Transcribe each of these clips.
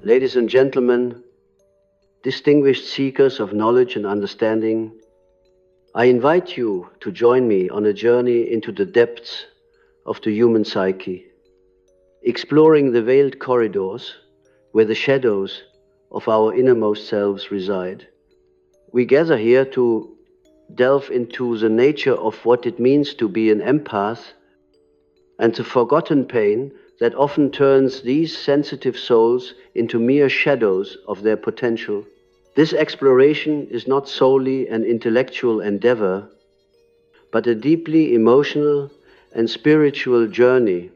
Ladies and gentlemen, distinguished seekers of knowledge and understanding, I invite you to join me on a journey into the depths of the human psyche, exploring the veiled corridors where the shadows of our innermost selves reside. We gather here to delve into the nature of what it means to be an empath and the forgotten pain that often turns these sensitive souls into mere shadows of their potential. This exploration is not solely an intellectual endeavor, but a deeply emotional and spiritual journey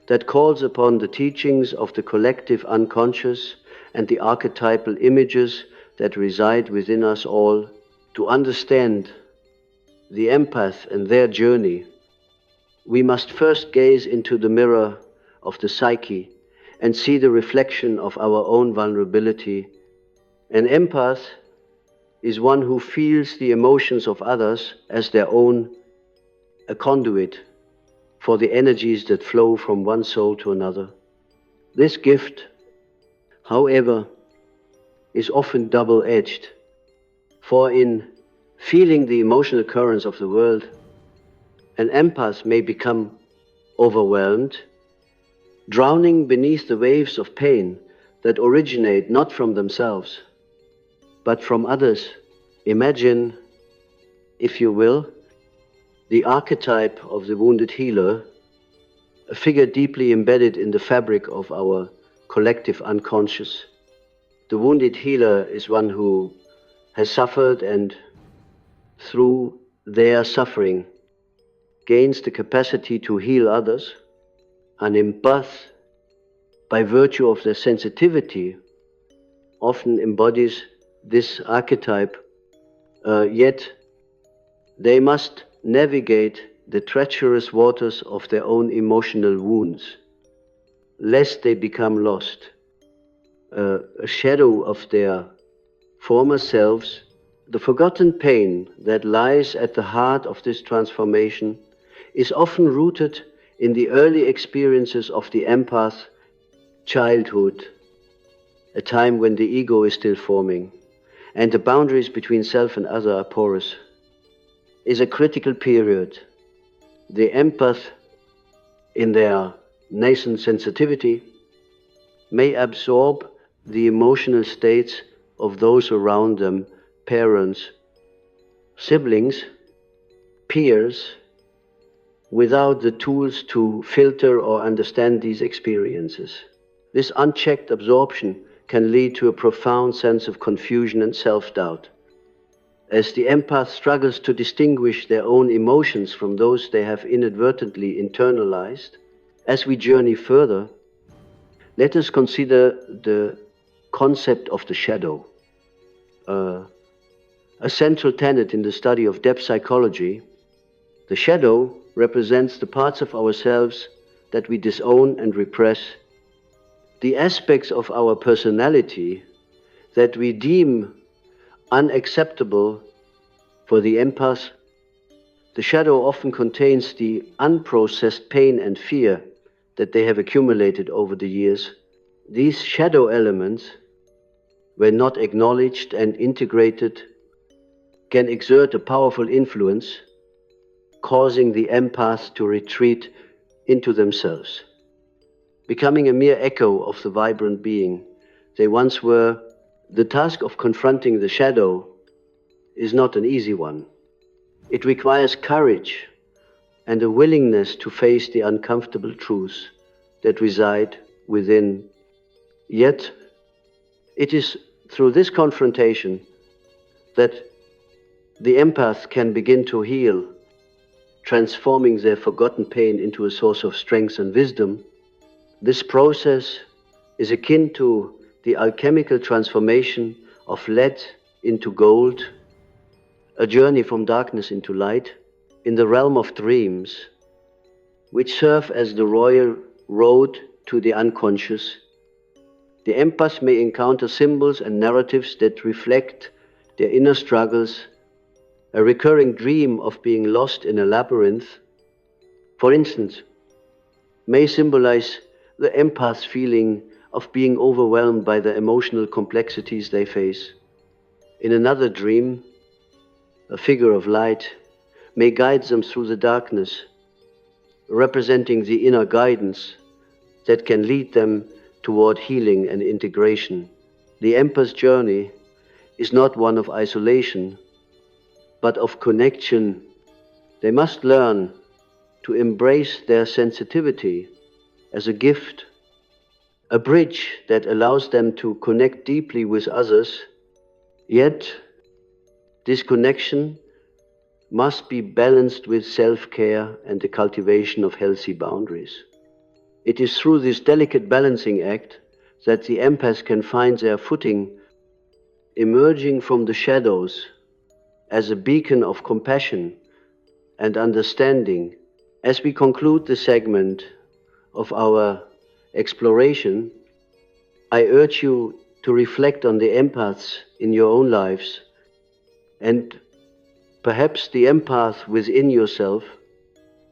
that calls upon the teachings of the collective unconscious and the archetypal images that reside within us all. To understand the empath and their journey, we must first gaze into the mirror of the psyche and see the reflection of our own vulnerability. An empath is one who feels the emotions of others as their own, a conduit for the energies that flow from one soul to another. This gift, however, is often double-edged, for in feeling the emotional currents of the world, an empath may become overwhelmed, drowning beneath the waves of pain that originate not from themselves, but from others. Imagine, if you will, the archetype of the wounded healer, a figure deeply embedded in the fabric of our collective unconscious. The wounded healer is one who has suffered and through their suffering gains the capacity to heal others. An empath, by virtue of their sensitivity, often embodies this archetype, yet they must navigate the treacherous waters of their own emotional wounds, lest they become lost. A shadow of their former selves, the forgotten pain that lies at the heart of this transformation is often rooted in the early experiences of the empath, childhood, a time when the ego is still forming, and the boundaries between self and other are porous, is a critical period. The empath, in their nascent sensitivity, may absorb the emotional states of those around them, parents, siblings, peers, without the tools to filter or understand these experiences. This unchecked absorption can lead to a profound sense of confusion and self-doubt. As the empath struggles to distinguish their own emotions from those they have inadvertently internalized, as we journey further, let us consider the concept of the shadow. A central tenet in the study of depth psychology, the shadow represents the parts of ourselves that we disown and repress, the aspects of our personality that we deem unacceptable. For the empath, the shadow often contains the unprocessed pain and fear that they have accumulated over the years. These shadow elements, when not acknowledged and integrated, can exert a powerful influence, causing the empath to retreat into themselves, becoming a mere echo of the vibrant being they once were. The task of confronting the shadow is not an easy one. It requires courage and a willingness to face the uncomfortable truths that reside within. Yet, it is through this confrontation that the empath can begin to heal, transforming their forgotten pain into a source of strength and wisdom. This process is akin to the alchemical transformation of lead into gold, a journey from darkness into light in the realm of dreams, which serve as the royal road to the unconscious. The empath may encounter symbols and narratives that reflect their inner struggles, a recurring dream of being lost in a labyrinth, for instance, may symbolize the empath's feeling of being overwhelmed by the emotional complexities they face. In another dream, a figure of light may guide them through the darkness, representing the inner guidance that can lead them toward healing and integration. The empath's journey is not one of isolation, but of connection. They must learn to embrace their sensitivity as a gift, a bridge that allows them to connect deeply with others, yet this connection must be balanced with self-care and the cultivation of healthy boundaries. It is through this delicate balancing act that the empaths can find their footing, emerging from the shadows as a beacon of compassion and understanding. As we conclude the segment of our exploration, I urge you to reflect on the empaths in your own lives and perhaps the empath within yourself.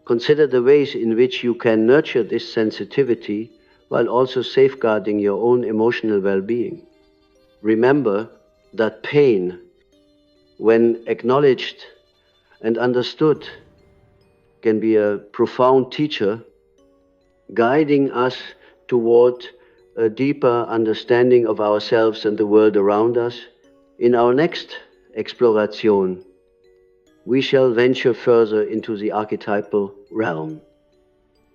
Consider the ways in which you can nurture this sensitivity while also safeguarding your own emotional well-being. Remember that pain, when acknowledged and understood, can be a profound teacher, guiding us toward a deeper understanding of ourselves and the world around us. In our next exploration, we shall venture further into the archetypal realm,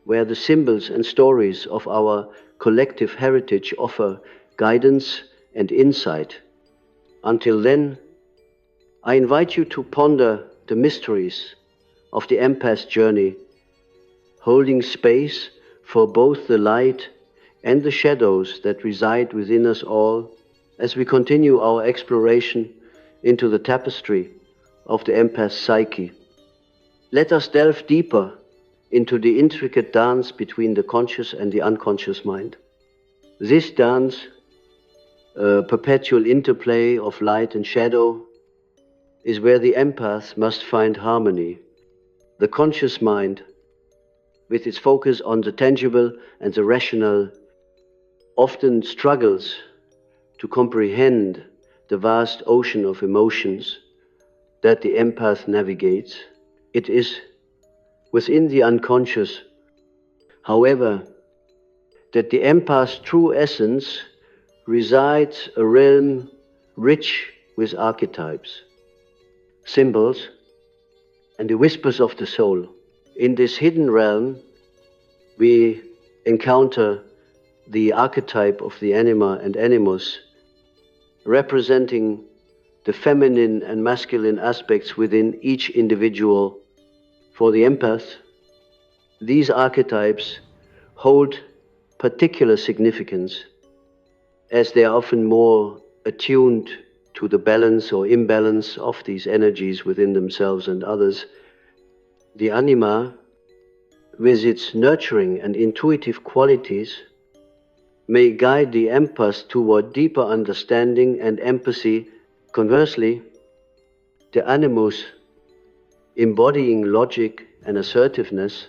where the symbols and stories of our collective heritage offer guidance and insight. Until then, I invite you to ponder the mysteries of the empath's journey, holding space for both the light and the shadows that reside within us all as we continue our exploration into the tapestry of the empath's psyche. Let us delve deeper into the intricate dance between the conscious and the unconscious mind. This dance, a perpetual interplay of light and shadow, is where the empath must find harmony. The conscious mind, with its focus on the tangible and the rational, often struggles to comprehend the vast ocean of emotions that the empath navigates. It is within the unconscious, however, that the empath's true essence resides, a realm rich with archetypes, symbols, and the whispers of the soul. In this hidden realm, we encounter the archetype of the anima and animus, representing the feminine and masculine aspects within each individual. For the empath, these archetypes hold particular significance, as they are often more attuned to the balance or imbalance of these energies within themselves and others. The anima, with its nurturing and intuitive qualities, may guide the empath toward deeper understanding and empathy. Conversely, the animus, embodying logic and assertiveness,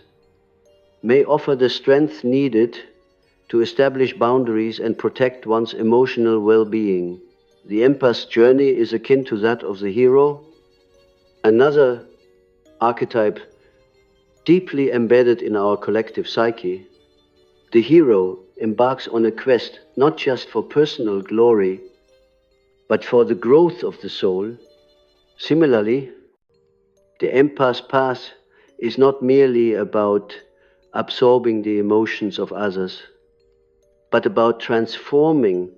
may offer the strength needed to establish boundaries and protect one's emotional well-being. The empath's journey is akin to that of the hero, another archetype deeply embedded in our collective psyche. The hero embarks on a quest not just for personal glory, but for the growth of the soul. Similarly, the empath's path is not merely about absorbing the emotions of others, but about transforming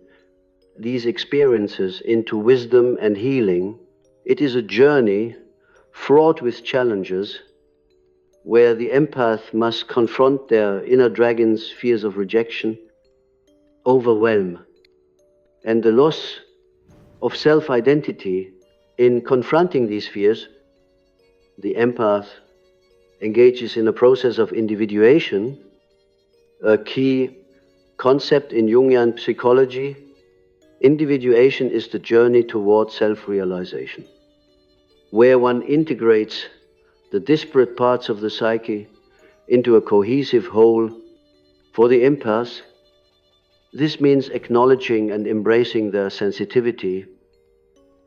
these experiences into wisdom and healing. It is a journey fraught with challenges, where the empath must confront their inner dragon's fears of rejection, overwhelm, and the loss of self-identity. In confronting these fears, the empath engages in a process of individuation, a key concept in Jungian psychology. Individuation is the journey toward self-realization, where one integrates the disparate parts of the psyche into a cohesive whole. For the empath, This means acknowledging and embracing their sensitivity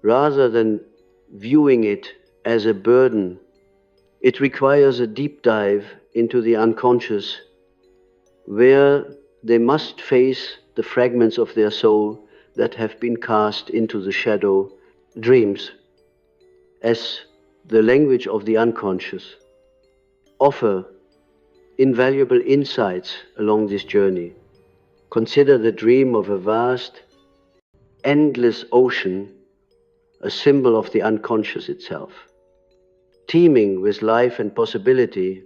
rather than viewing it as a burden. It requires a deep dive into the unconscious, where they must face the fragments of their soul that have been cast into the shadow, dreams, as the language of the unconscious, offer invaluable insights along this journey. Consider the dream of a vast, endless ocean, a symbol of the unconscious itself. Teeming with life and possibility,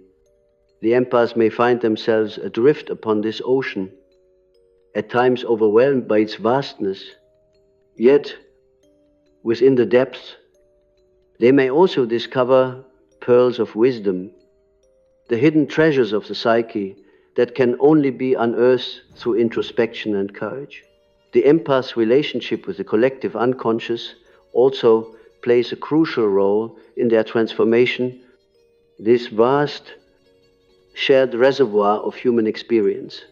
the empaths may find themselves adrift upon this ocean, at times overwhelmed by its vastness, yet within the depths, they may also discover pearls of wisdom, the hidden treasures of the psyche that can only be unearthed through introspection and courage. The empath's relationship with the collective unconscious also plays a crucial role in their transformation, this vast shared reservoir of human experience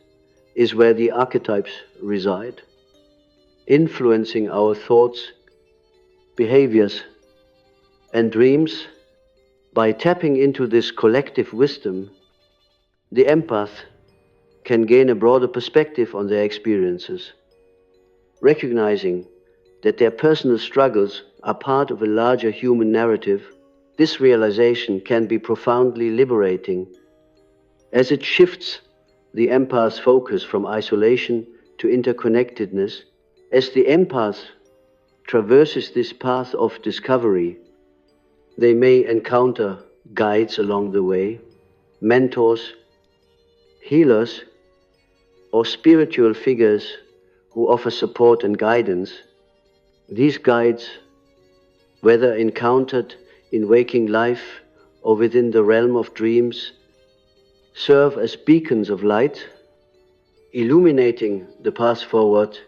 is where the archetypes reside, influencing our thoughts, behaviors, and dreams. By tapping into this collective wisdom, the empath can gain a broader perspective on their experiences, recognizing that their personal struggles are part of a larger human narrative. This realization can be profoundly liberating, as it shifts the empath's focus from isolation to interconnectedness. As the empath traverses this path of discovery, they may encounter guides along the way, mentors, healers, or spiritual figures who offer support and guidance. These guides, whether encountered in waking life or within the realm of dreams, serve as beacons of light, illuminating the path forward.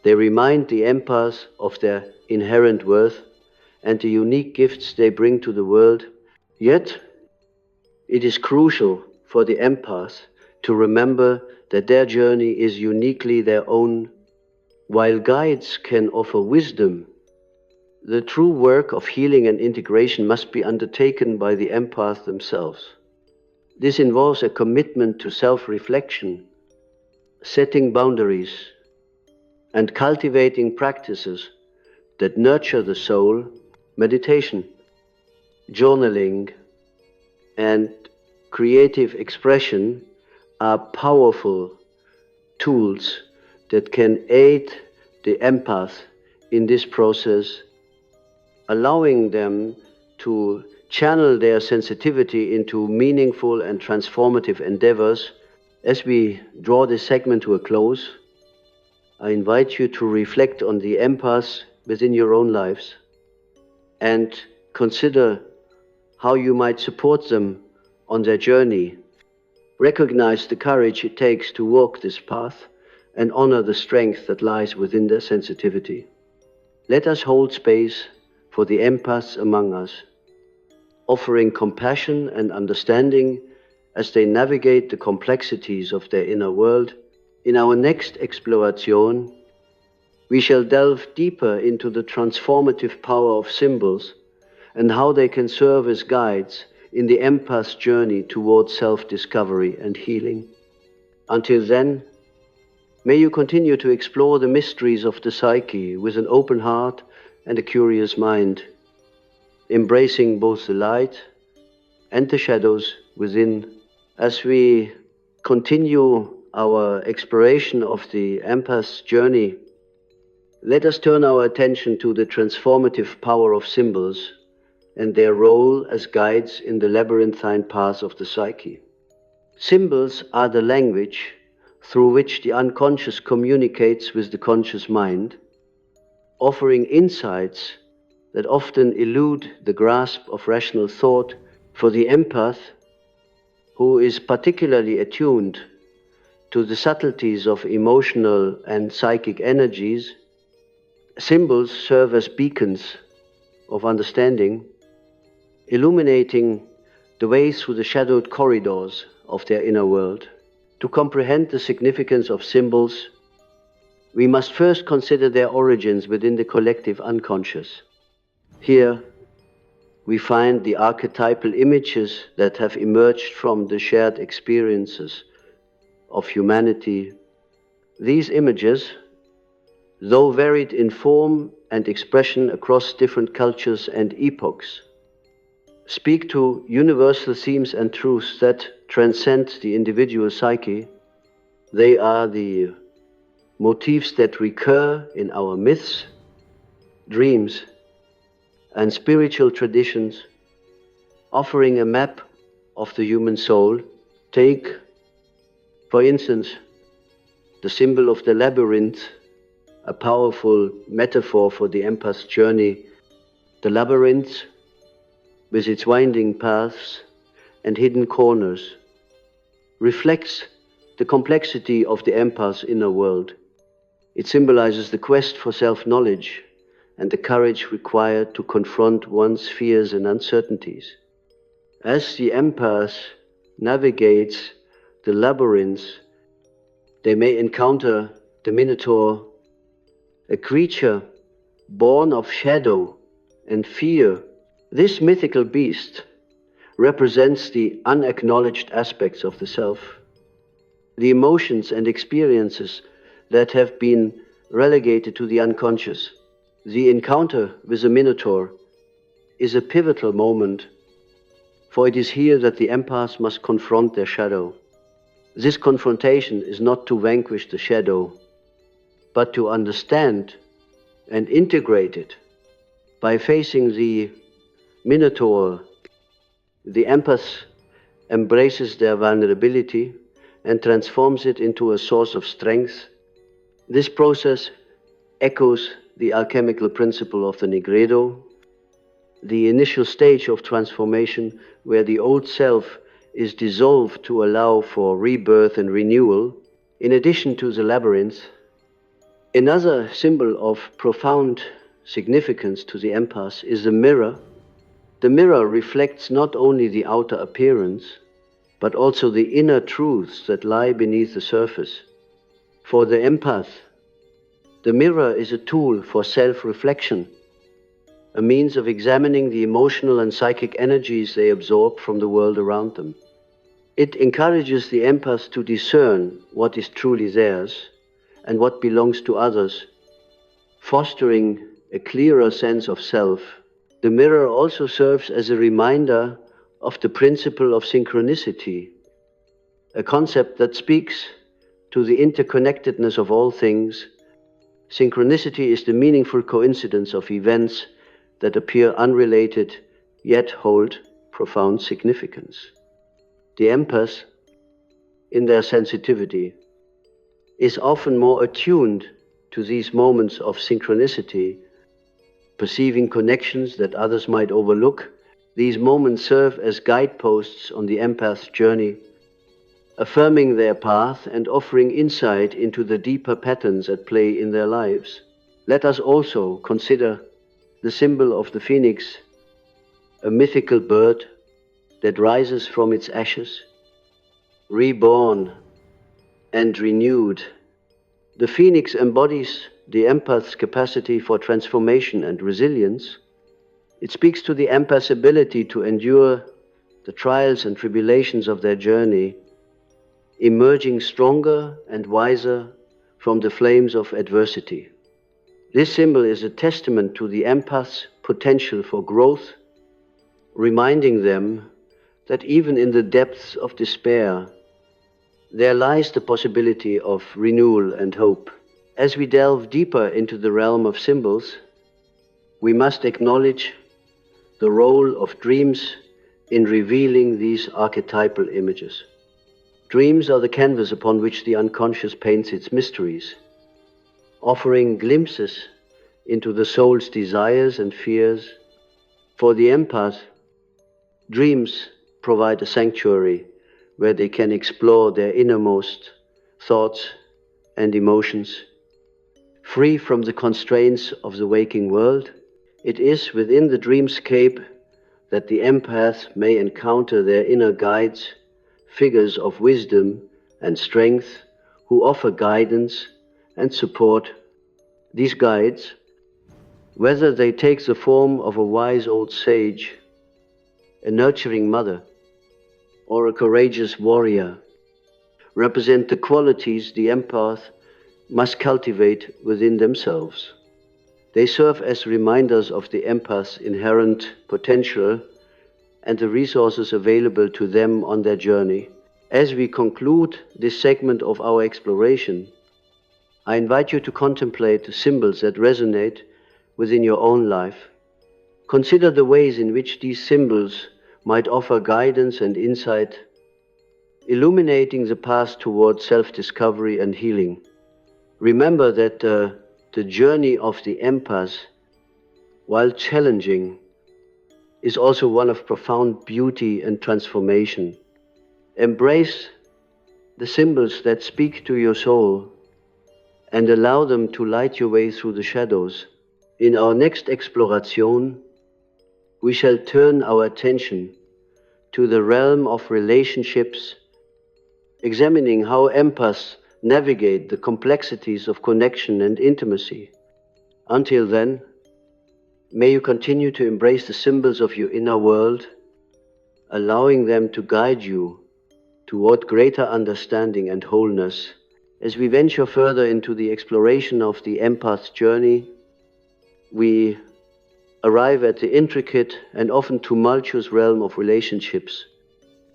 They remind the empaths of their inherent worth and the unique gifts they bring to the world. Yet, it is crucial for the empath to remember that their journey is uniquely their own. While guides can offer wisdom, the true work of healing and integration must be undertaken by the empath themselves. This involves a commitment to self-reflection, setting boundaries, and cultivating practices that nurture the soul. Meditation, journaling, and creative expression are powerful tools that can aid the empath in this process, allowing them to channel their sensitivity into meaningful and transformative endeavors. As we draw this segment to a close, I invite you to reflect on the empaths within your own lives and consider how you might support them on their journey. Recognize the courage it takes to walk this path and honor the strength that lies within their sensitivity. Let us hold space for the empaths among us, offering compassion and understanding as they navigate the complexities of their inner world. In our next exploration, we shall delve deeper into the transformative power of symbols and how they can serve as guides in the empath's journey towards self-discovery and healing. Until then, may you continue to explore the mysteries of the psyche with an open heart and a curious mind, embracing both the light and the shadows within. As we continue our exploration of the empath's journey, let us turn our attention to the transformative power of symbols and their role as guides in the labyrinthine path of the psyche. Symbols are the language through which the unconscious communicates with the conscious mind, offering insights that often elude the grasp of rational thought. For the empath, who is particularly attuned to the subtleties of emotional and psychic energies, symbols serve as beacons of understanding, illuminating the way through the shadowed corridors of their inner world. To comprehend the significance of symbols, we must first consider their origins within the collective unconscious. Here, we find the archetypal images that have emerged from the shared experiences of humanity. These images, though varied in form and expression across different cultures and epochs, speak to universal themes and truths that transcend the individual psyche. They are the motifs that recur in our myths, dreams, and spiritual traditions, offering a map of the human soul. Take, for instance, the symbol of the labyrinth, a powerful metaphor for the empath's journey. The labyrinth, with its winding paths and hidden corners, reflects the complexity of the empath's inner world. It symbolizes the quest for self-knowledge and the courage required to confront one's fears and uncertainties. As the empath navigates the labyrinth, they may encounter the Minotaur, a creature born of shadow and fear. This mythical beast represents the unacknowledged aspects of the self, the emotions and experiences that have been relegated to the unconscious. The encounter with the Minotaur is a pivotal moment, for it is here that the empaths must confront their shadow. This confrontation is not to vanquish the shadow, but to understand and integrate it. By facing the Minotaur, the empath embraces their vulnerability and transforms it into a source of strength. This process echoes the alchemical principle of the Nigredo, the initial stage of transformation where the old self is dissolved to allow for rebirth and renewal. In addition to the labyrinth, another symbol of profound significance to the empath is the mirror. The mirror reflects not only the outer appearance, but also the inner truths that lie beneath the surface. For the empath, the mirror is a tool for self-reflection, a means of examining the emotional and psychic energies they absorb from the world around them. It encourages the empath to discern what is truly theirs and what belongs to others, fostering a clearer sense of self. The mirror also serves as a reminder of the principle of synchronicity, a concept that speaks to the interconnectedness of all things. Synchronicity is the meaningful coincidence of events that appear unrelated yet hold profound significance. The empath, in their sensitivity, is often more attuned to these moments of synchronicity, perceiving connections that others might overlook. These moments serve as guideposts on the empath's journey, affirming their path and offering insight into the deeper patterns at play in their lives. Let us also consider the symbol of the phoenix, a mythical bird that rises from its ashes, reborn and renewed. The phoenix embodies the empath's capacity for transformation and resilience. It speaks to the empath's ability to endure the trials and tribulations of their journey, emerging stronger and wiser from the flames of adversity. This symbol is a testament to the empath's potential for growth, reminding them that even in the depths of despair, there lies the possibility of renewal and hope. As we delve deeper into the realm of symbols, we must acknowledge the role of dreams in revealing these archetypal images. Dreams are the canvas upon which the unconscious paints its mysteries, offering glimpses into the soul's desires and fears. For the empath, dreams provide a sanctuary where they can explore their innermost thoughts and emotions. Free from the constraints of the waking world, it is within the dreamscape that the empath may encounter their inner guides, figures of wisdom and strength who offer guidance and support. These guides, whether they take the form of a wise old sage, a nurturing mother, or a courageous warrior, represent the qualities the empath must cultivate within themselves. They serve as reminders of the empath's inherent potential and the resources available to them on their journey. As we conclude this segment of our exploration, I invite you to contemplate the symbols that resonate within your own life. Consider the ways in which these symbols might offer guidance and insight, illuminating the path towards self-discovery and healing. Remember that the journey of the empath, while challenging, is also one of profound beauty and transformation. Embrace the symbols that speak to your soul and allow them to light your way through the shadows. In our next exploration, we shall turn our attention to the realm of relationships, examining how empaths navigate the complexities of connection and intimacy. Until then, may you continue to embrace the symbols of your inner world, allowing them to guide you toward greater understanding and wholeness. As we venture further into the exploration of the empath's journey, we arrive at the intricate and often tumultuous realm of relationships.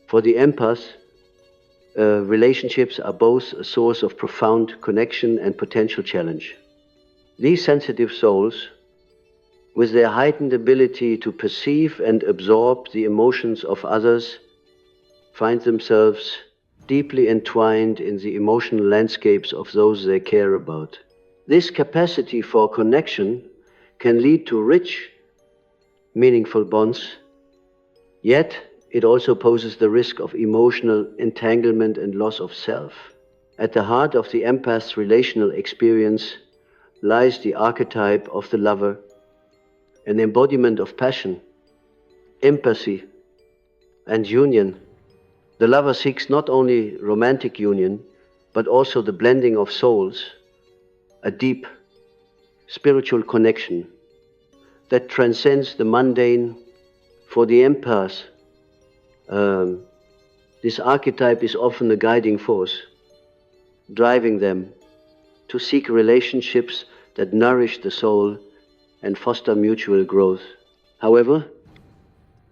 For the empath, relationships are both a source of profound connection and potential challenge. These sensitive souls, with their heightened ability to perceive and absorb the emotions of others, find themselves deeply entwined in the emotional landscapes of those they care about. This capacity for connection can lead to rich, meaningful bonds, yet it also poses the risk of emotional entanglement and loss of self. At the heart of the empath's relational experience lies the archetype of the lover, an embodiment of passion, empathy, and union. The lover seeks not only romantic union, but also the blending of souls, a deep spiritual connection that transcends the mundane. For the empath, this archetype is often a guiding force, driving them to seek relationships that nourish the soul and foster mutual growth. However,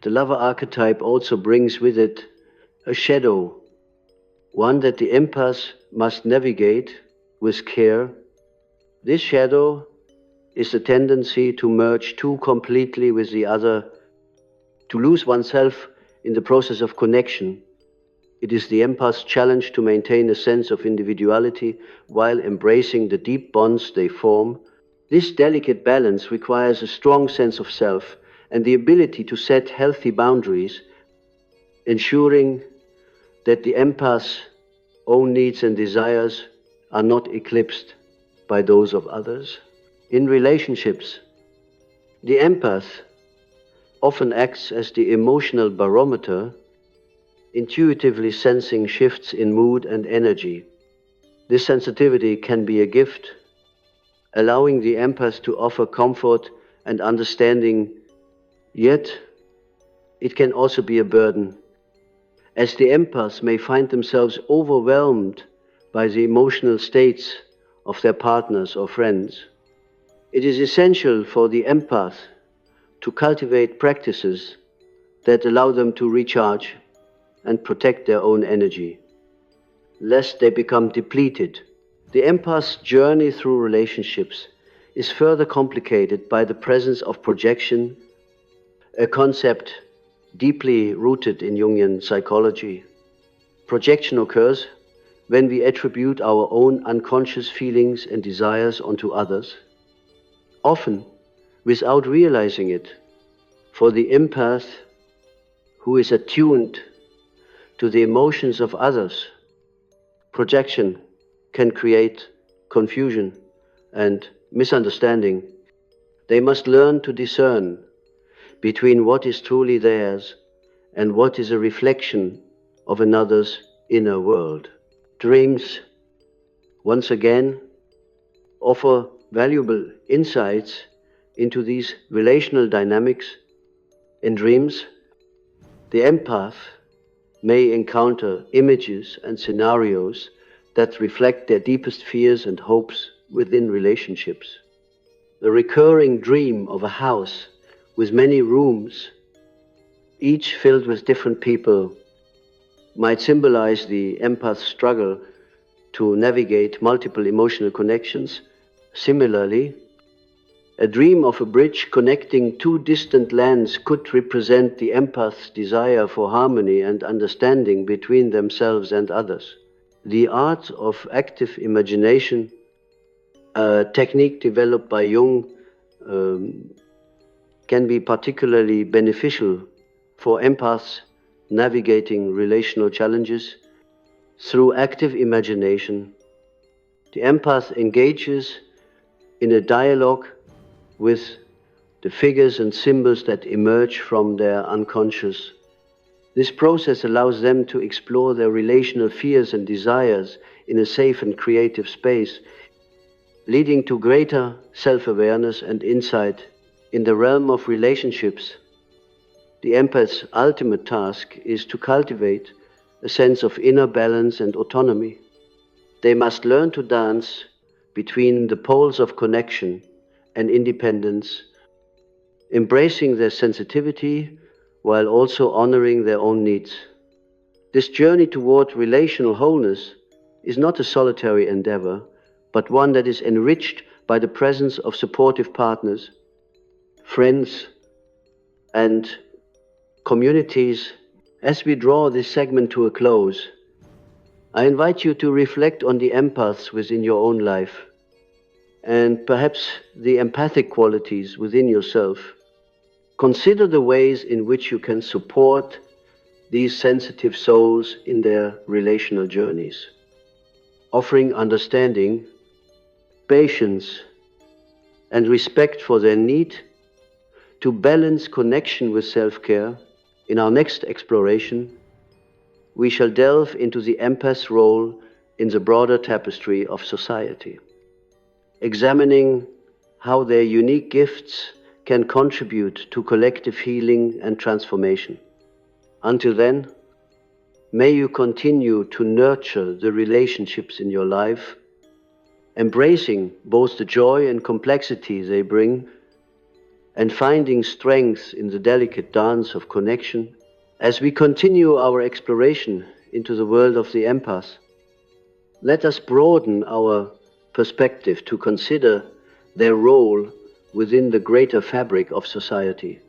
the lover archetype also brings with it a shadow, one that the empath must navigate with care. This shadow is the tendency to merge too completely with the other, to lose oneself in the process of connection. It is the empath's challenge to maintain a sense of individuality while embracing the deep bonds they form. This delicate balance requires a strong sense of self and the ability to set healthy boundaries, ensuring that the empath's own needs and desires are not eclipsed by those of others. In relationships, the empath often acts as the emotional barometer, intuitively sensing shifts in mood and energy. This sensitivity can be a gift, allowing the empath to offer comfort and understanding, yet it can also be a burden, as the empaths may find themselves overwhelmed by the emotional states of their partners or friends. It is essential for the empath to cultivate practices that allow them to recharge and protect their own energy, lest they become depleted. The empath's journey through relationships is further complicated by the presence of projection, a concept deeply rooted in Jungian psychology. Projection occurs when we attribute our own unconscious feelings and desires onto others, often without realizing it. For the empath, who is attuned to the emotions of others, projection can create confusion and misunderstanding. They must learn to discern between what is truly theirs and what is a reflection of another's inner world. Dreams, once again, offer valuable insights into these relational dynamics. In dreams, the empath may encounter images and scenarios that reflect their deepest fears and hopes within relationships. The recurring dream of a house with many rooms, each filled with different people, might symbolize the empath's struggle to navigate multiple emotional connections. Similarly, a dream of a bridge connecting two distant lands could represent the empath's desire for harmony and understanding between themselves and others. The art of active imagination, a technique developed by Jung, can be particularly beneficial for empaths navigating relational challenges. Through active imagination, the empath engages in a dialogue with the figures and symbols that emerge from their unconscious. This process allows them to explore their relational fears and desires in a safe and creative space, leading to greater self-awareness and insight. In the realm of relationships, the empath's ultimate task is to cultivate a sense of inner balance and autonomy. They must learn to dance between the poles of connection and independence, embracing their sensitivity while also honoring their own needs. This journey toward relational wholeness is not a solitary endeavor, but one that is enriched by the presence of supportive partners, friends, and communities. As we draw this segment to a close, I invite you to reflect on the empaths within your own life and perhaps the empathic qualities within yourself. Consider the ways in which you can support these sensitive souls in their relational journeys, offering understanding, patience, and respect for their need to balance connection with self-care. In our next exploration, we shall delve into the empath's role in the broader tapestry of society, examining how their unique gifts can contribute to collective healing and transformation. Until then, may you continue to nurture the relationships in your life, embracing both the joy and complexity they bring, and finding strength in the delicate dance of connection. As we continue our exploration into the world of the empath, let us broaden our perspective to consider their role within the greater fabric of society.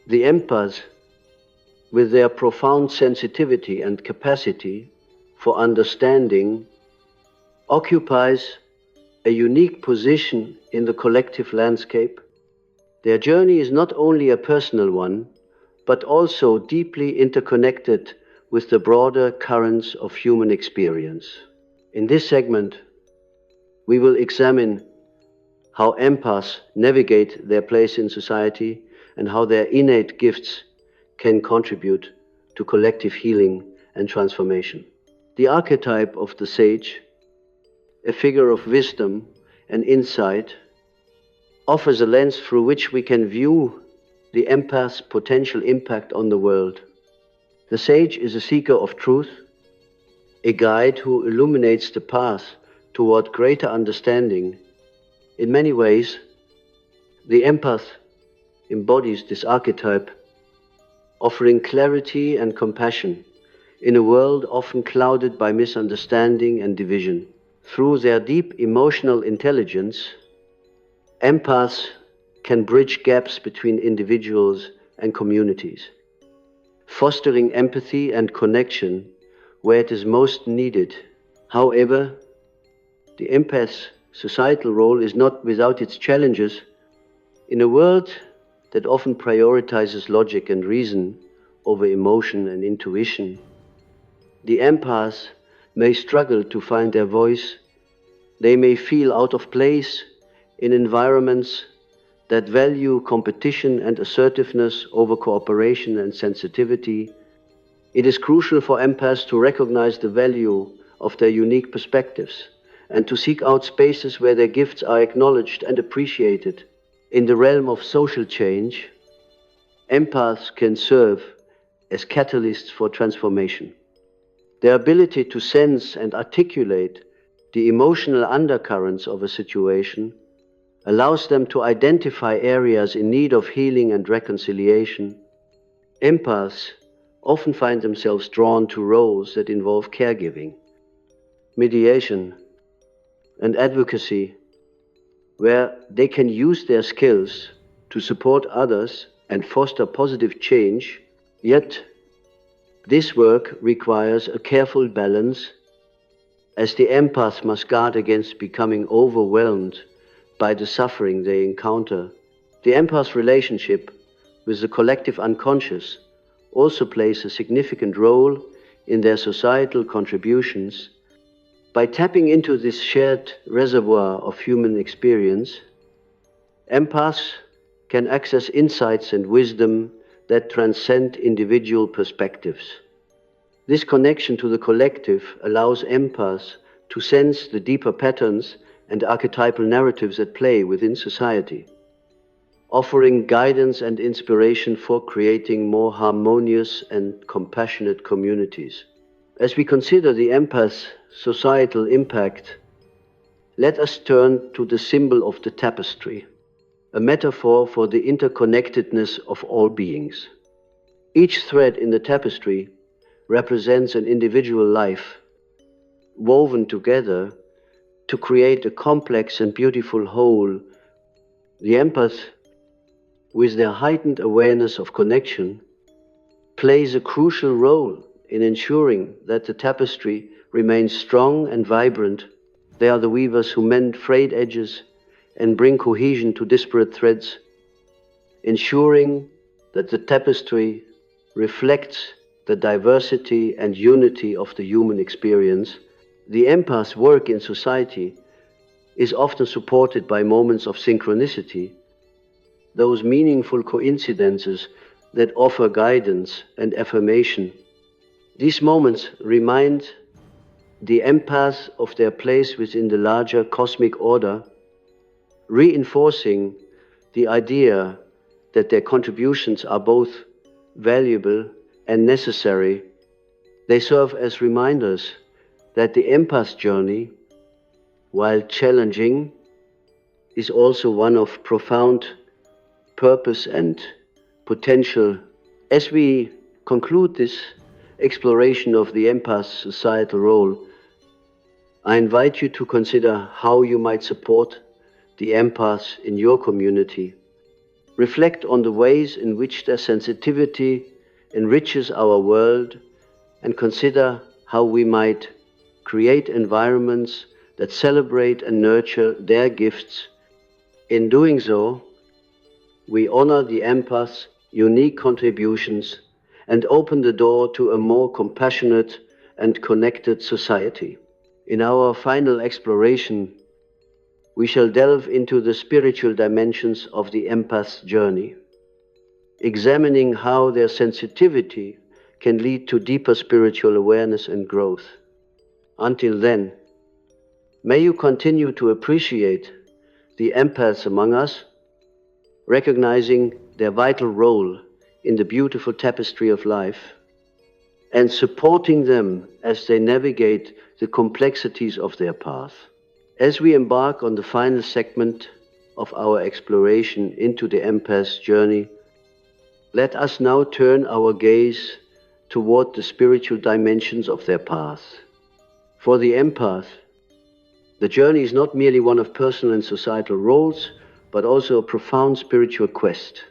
The empaths, with their profound sensitivity and capacity for understanding, occupies a unique position in the collective landscape. Their journey is not only a personal one, but also deeply interconnected with the broader currents of human experience. In this segment, we will examine how empaths navigate their place in society and how their innate gifts can contribute to collective healing and transformation. The archetype of the sage, a figure of wisdom and insight, offers a lens through which we can view the empath's potential impact on the world. The sage is a seeker of truth, a guide who illuminates the path toward greater understanding. In many ways, the empath embodies this archetype, offering clarity and compassion in a world often clouded by misunderstanding and division. Through their deep emotional intelligence, empaths can bridge gaps between individuals and communities, fostering empathy and connection where it is most needed. However, the empath's societal role is not without its challenges. In a world that often prioritizes logic and reason over emotion and intuition, the empaths may struggle to find their voice. They may feel out of place in environments that value competition and assertiveness over cooperation and sensitivity. It is crucial for empaths to recognize the value of their unique perspectives and to seek out spaces where their gifts are acknowledged and appreciated. In the realm of social change, empaths can serve as catalysts for transformation. Their ability to sense and articulate the emotional undercurrents of a situation allows them to identify areas in need of healing and reconciliation. Empaths often find themselves drawn to roles that involve caregiving, mediation, and advocacy, where they can use their skills to support others and foster positive change. Yet, this work requires a careful balance, as the empath must guard against becoming overwhelmed by the suffering they encounter. The empath's relationship with the collective unconscious also plays a significant role in their societal contributions. By tapping into this shared reservoir of human experience, empaths can access insights and wisdom that transcend individual perspectives. This connection to the collective allows empaths to sense the deeper patterns and archetypal narratives at play within society, offering guidance and inspiration for creating more harmonious and compassionate communities. As we consider the empath's societal impact, let us turn to the symbol of the tapestry, a metaphor for the interconnectedness of all beings. Each thread in the tapestry represents an individual life, woven together to create a complex and beautiful whole. The empath, with their heightened awareness of connection, plays a crucial role in ensuring that the tapestry remains strong and vibrant. They are the weavers who mend frayed edges and bring cohesion to disparate threads, ensuring that the tapestry reflects the diversity and unity of the human experience. The empath's work in society is often supported by moments of synchronicity, those meaningful coincidences that offer guidance and affirmation. These moments remind the empaths of their place within the larger cosmic order, reinforcing the idea that their contributions are both valuable and necessary. They serve as reminders that the empath's journey, while challenging, is also one of profound purpose and potential. As we conclude this exploration of the empath's societal role, I invite you to consider how you might support the empaths in your community. Reflect on the ways in which their sensitivity enriches our world, and consider how we might create environments that celebrate and nurture their gifts. In doing so, we honor the empath's unique contributions and open the door to a more compassionate and connected society. In our final exploration, we shall delve into the spiritual dimensions of the empath's journey, examining how their sensitivity can lead to deeper spiritual awareness and growth. Until then, may you continue to appreciate the empaths among us, recognizing their vital role in the beautiful tapestry of life, and supporting them as they navigate the complexities of their path. As we embark on the final segment of our exploration into the empath's journey, let us now turn our gaze toward the spiritual dimensions of their path. For the empath, the journey is not merely one of personal and societal roles, but also a profound spiritual quest.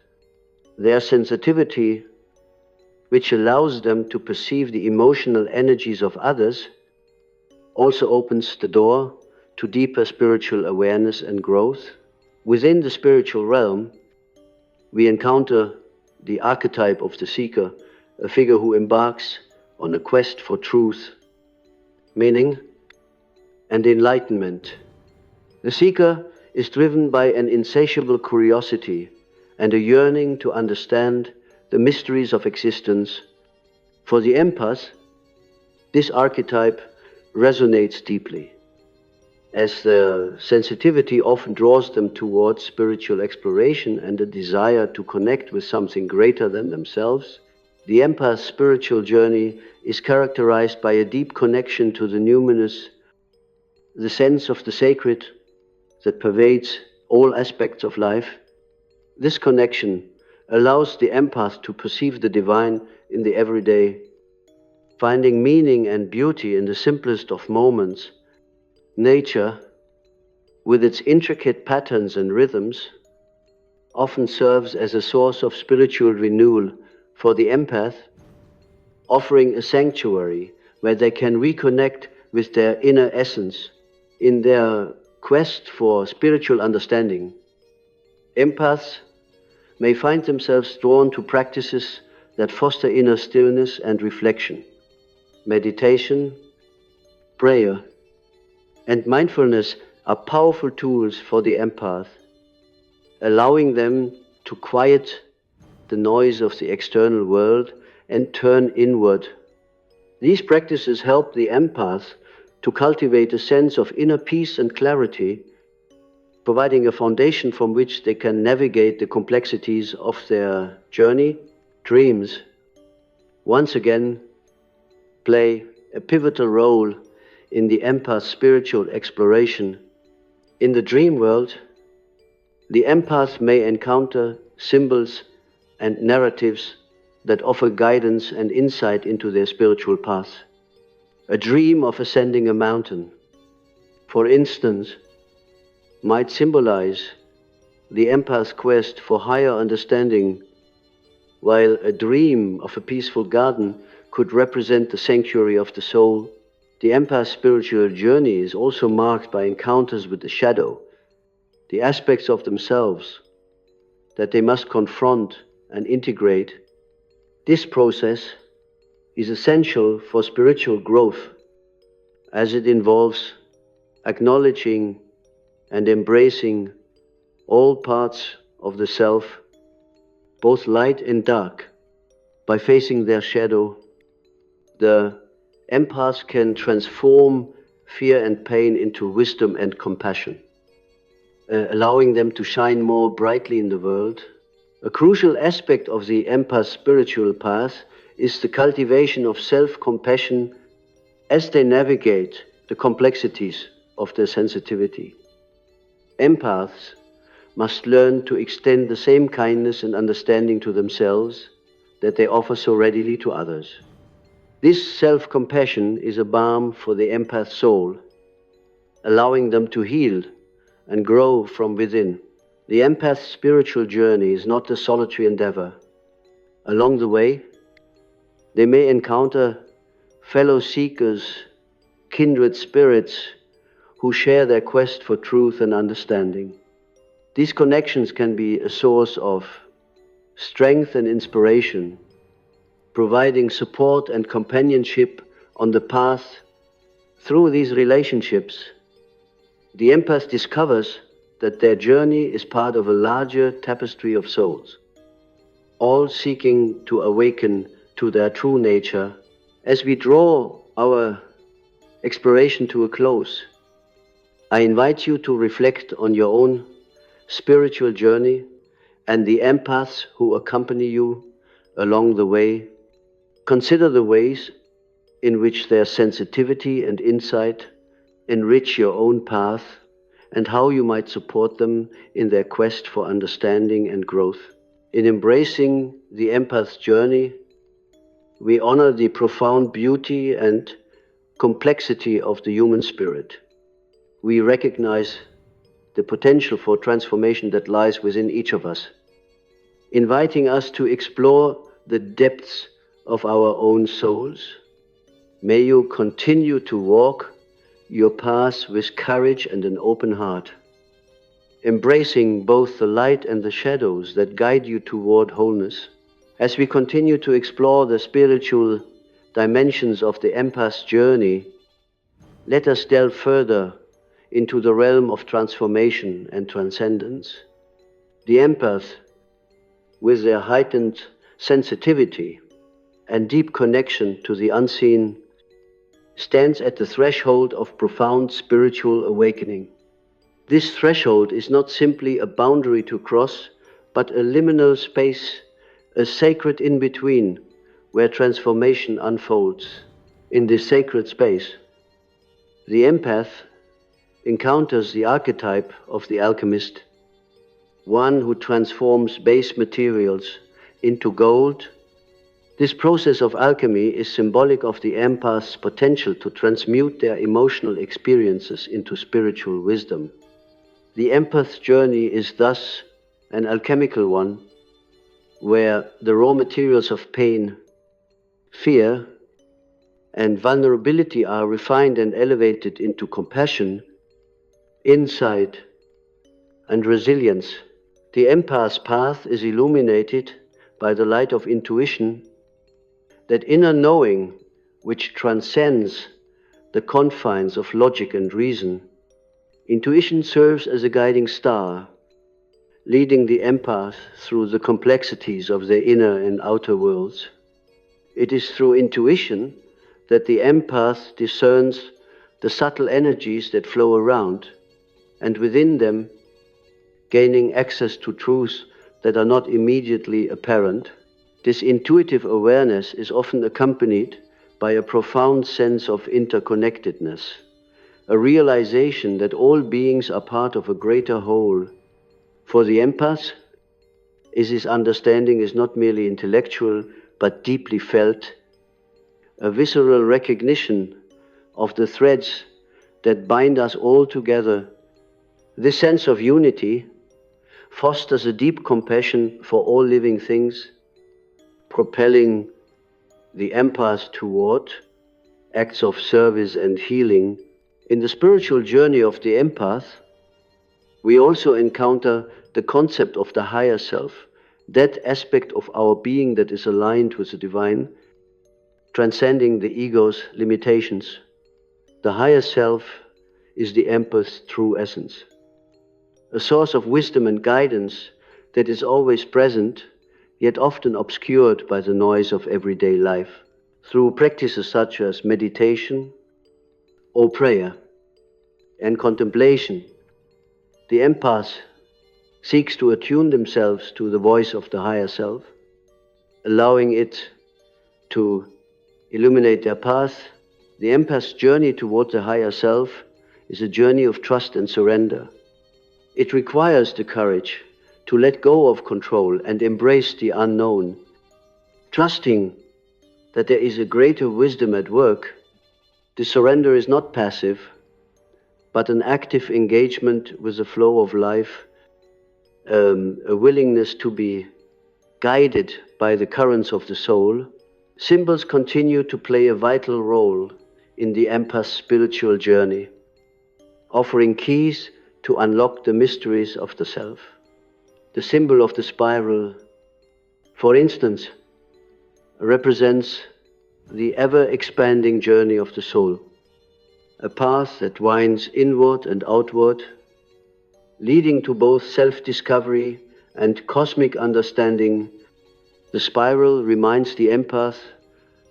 Their sensitivity, which allows them to perceive the emotional energies of others, also opens the door to deeper spiritual awareness and growth. Within the spiritual realm, we encounter the archetype of the seeker, a figure who embarks on a quest for truth, meaning, and enlightenment. The seeker is driven by an insatiable curiosity and a yearning to understand the mysteries of existence. For the empath, this archetype resonates deeply. as their sensitivity often draws them towards spiritual exploration and a desire to connect with something greater than themselves. The empath's spiritual journey is characterized by a deep connection to the numinous, the sense of the sacred that pervades all aspects of life. This connection allows the empath to perceive the divine in the everyday, finding meaning and beauty in the simplest of moments. Nature, with its intricate patterns and rhythms, often serves as a source of spiritual renewal for the empath, offering a sanctuary where they can reconnect with their inner essence in their quest for spiritual understanding. Empaths may find themselves drawn to practices that foster inner stillness and reflection. Meditation, prayer, and mindfulness are powerful tools for the empath, allowing them to quiet the noise of the external world and turn inward. These practices help the empath to cultivate a sense of inner peace and clarity, providing a foundation from which they can navigate the complexities of their journey. Dreams, once again, play a pivotal role in the empath's spiritual exploration. In the dream world, the empath may encounter symbols and narratives that offer guidance and insight into their spiritual path. A dream of ascending a mountain, for instance, might symbolize the empath's quest for higher understanding, while a dream of a peaceful garden could represent the sanctuary of the soul. The empath's spiritual journey is also marked by encounters with the shadow, the aspects of themselves that they must confront and integrate. This process is essential for spiritual growth, as it involves acknowledging and embracing all parts of the self, both light and dark. By facing their shadow, the empath can transform fear and pain into wisdom and compassion, allowing them to shine more brightly in the world. A crucial aspect of the empath's spiritual path is the cultivation of self-compassion as they navigate the complexities of their sensitivity. Empaths must learn to extend the same kindness and understanding to themselves that they offer so readily to others. This self-compassion is a balm for the empath soul, allowing them to heal and grow from within. The empath's spiritual journey is not a solitary endeavor. Along the way, they may encounter fellow seekers, kindred spirits who share their quest for truth and understanding. These connections can be a source of strength and inspiration, providing support and companionship on the path. Through these relationships, the empath discovers that their journey is part of a larger tapestry of souls, all seeking to awaken to their true nature. As we draw our exploration to a close, I invite you to reflect on your own spiritual journey and the empaths who accompany you along the way. Consider the ways in which their sensitivity and insight enrich your own path and how you might support them in their quest for understanding and growth. In embracing the empath's journey, we honor the profound beauty and complexity of the human spirit. We recognize the potential for transformation that lies within each of us, inviting us to explore the depths of our own souls. May you continue to walk your path with courage and an open heart, embracing both the light and the shadows that guide you toward wholeness. As we continue to explore the spiritual dimensions of the empath's journey, let us delve further into the realm of transformation and transcendence. The empath, with their heightened sensitivity and deep connection to the unseen, stands at the threshold of profound spiritual awakening. This threshold is not simply a boundary to cross, but a liminal space, a sacred in-between, where transformation unfolds. In this sacred space, the empath encounters the archetype of the alchemist, one who transforms base materials into gold. This process of alchemy is symbolic of the empath's potential to transmute their emotional experiences into spiritual wisdom. The empath's journey is thus an alchemical one, where the raw materials of pain, fear, and vulnerability are refined and elevated into compassion, insight, and resilience. The empath's path is illuminated by the light of intuition, that inner knowing which transcends the confines of logic and reason. Intuition serves as a guiding star, leading the empath through the complexities of their inner and outer worlds. It is through intuition that the empath discerns the subtle energies that flow around, and within them, gaining access to truths that are not immediately apparent. This intuitive awareness is often accompanied by a profound sense of interconnectedness, a realization that all beings are part of a greater whole. For the empath, his understanding is not merely intellectual, but deeply felt, a visceral recognition of the threads that bind us all together. This sense of unity fosters a deep compassion for all living things, propelling the empath toward acts of service and healing. In the spiritual journey of the empath, we also encounter the concept of the higher self, that aspect of our being that is aligned with the divine, transcending the ego's limitations. The higher self is the empath's true essence, a source of wisdom and guidance that is always present, yet often obscured by the noise of everyday life. Through practices such as meditation or prayer and contemplation, the empath seeks to attune themselves to the voice of the higher self, allowing it to illuminate their path. The empath's journey toward the higher self is a journey of trust and surrender. It requires the courage to let go of control and embrace the unknown, trusting that there is a greater wisdom at work. The surrender is not passive, but an active engagement with the flow of life, a willingness to be guided by the currents of the soul. Symbols continue to play a vital role in the empath's spiritual journey, offering keys to unlock the mysteries of the self. The symbol of the spiral, for instance, represents the ever-expanding journey of the soul, a path that winds inward and outward, leading to both self-discovery and cosmic understanding. The spiral reminds the empath